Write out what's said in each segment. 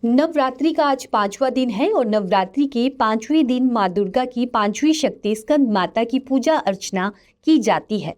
नवरात्रि का आज 5वां दिन है और नवरात्रि के 5वें दिन माँ दुर्गा की 5वीं शक्ति स्कंद माता की पूजा अर्चना की जाती है।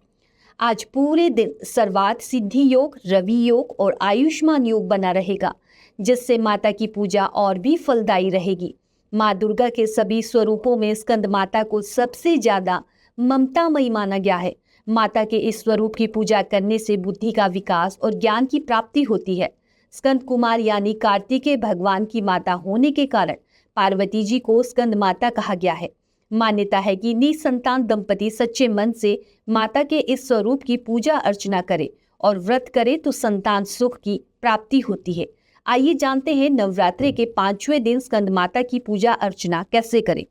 आज पूरे दिन सर्वार्थ सिद्धि योग, रवि योग और आयुष्मान योग बना रहेगा, जिससे माता की पूजा और भी फलदायी रहेगी। माँ दुर्गा के सभी स्वरूपों में स्कंद माता को सबसे ज्यादा ममतामयी माना गया है। माता के इस स्वरूप की पूजा करने से बुद्धि का विकास और ज्ञान की प्राप्ति होती है। स्कंद कुमार यानी कार्तिकेय भगवान की माता होने के कारण पार्वती जी को स्कंद माता कहा गया है। मान्यता है कि निसंतान दंपति सच्चे मन से माता के इस स्वरूप की पूजा अर्चना करे और व्रत करे तो संतान सुख की प्राप्ति होती है। आइए जानते हैं नवरात्रि के 5वें दिन स्कंद माता की पूजा अर्चना कैसे करें।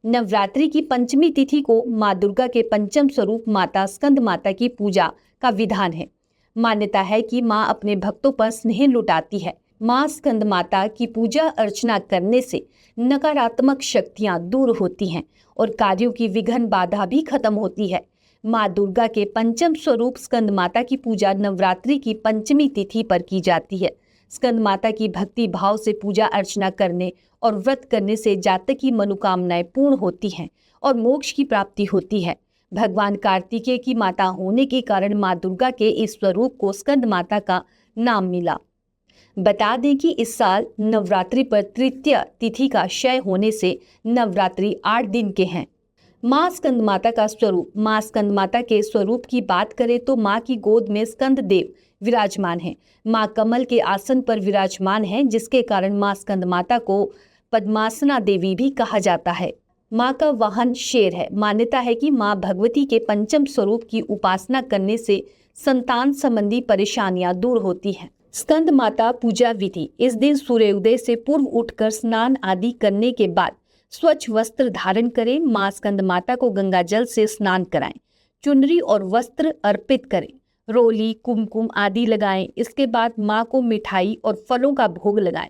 नवरात्रि की पंचमी तिथि को माँ दुर्गा के पंचम स्वरूप माता स्कंद माता की पूजा का विधान है। मान्यता है कि माँ अपने भक्तों पर स्नेह लुटाती है। माँ स्कंद माता की पूजा अर्चना करने से नकारात्मक शक्तियाँ दूर होती हैं और कार्यों की विघ्न बाधा भी खत्म होती है। माँ दुर्गा के पंचम स्वरूप स्कंद माता की पूजा नवरात्रि की पंचमी तिथि पर की जाती है। स्कंद माता की भक्ति भाव से पूजा अर्चना करने और व्रत करने से जातक की मनोकामनाएं पूर्ण होती हैं और मोक्ष की प्राप्ति होती है। भगवान कार्तिकेय की माता होने के कारण माँ दुर्गा के इस स्वरूप को स्कंद माता का नाम मिला। बता दें कि इस साल नवरात्रि पर तृतीय तिथि का क्षय होने से नवरात्रि 8 दिन के हैं। माँ स्कंद माता का स्वरूप। माँ स्कंद माता के स्वरूप की बात करें तो माँ की गोद में स्कंद देव विराजमान है। माँ कमल के आसन पर विराजमान है, जिसके कारण माँ स्कंद माता को पद्मासना देवी भी कहा जाता है। माँ का वाहन शेर है। मान्यता है कि माँ भगवती के पंचम स्वरूप की उपासना करने से संतान संबंधी परेशानियां दूर होती हैं। स्कंद माता पूजा विधि। इस दिन सूर्योदय से पूर्व उठकर स्नान आदि करने के बाद स्वच्छ वस्त्र धारण करें। माँ स्कंद माता को गंगा जल से स्नान कराएं। चुनरी और वस्त्र अर्पित करें। रोली, कुमकुम आदि लगाएं। इसके बाद माँ को मिठाई और फलों का भोग लगाएं।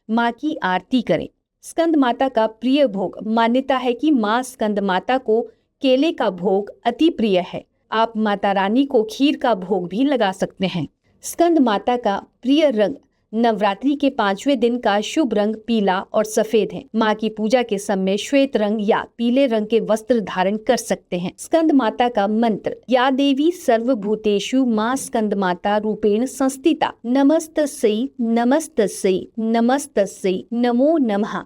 माँ की आरती करें। स्कंद माता का प्रिय भोग। मान्यता है कि माँ स्कंद माता को केले का भोग अति प्रिय है। आप माता रानी को खीर का भोग भी लगा सकते हैं। स्कंद माता का प्रिय रंग। नवरात्रि के 5वें दिन का शुभ रंग पीला और सफेद है। माँ की पूजा के समय श्वेत रंग या पीले रंग के वस्त्र धारण कर सकते हैं। स्कंद माता का मंत्र। या देवी सर्वभूतेषु माँ स्कंद माता रूपेण संस्थिता नमस्तस्यै नमस्तस्यै नमस्तस्यै नमो नमः।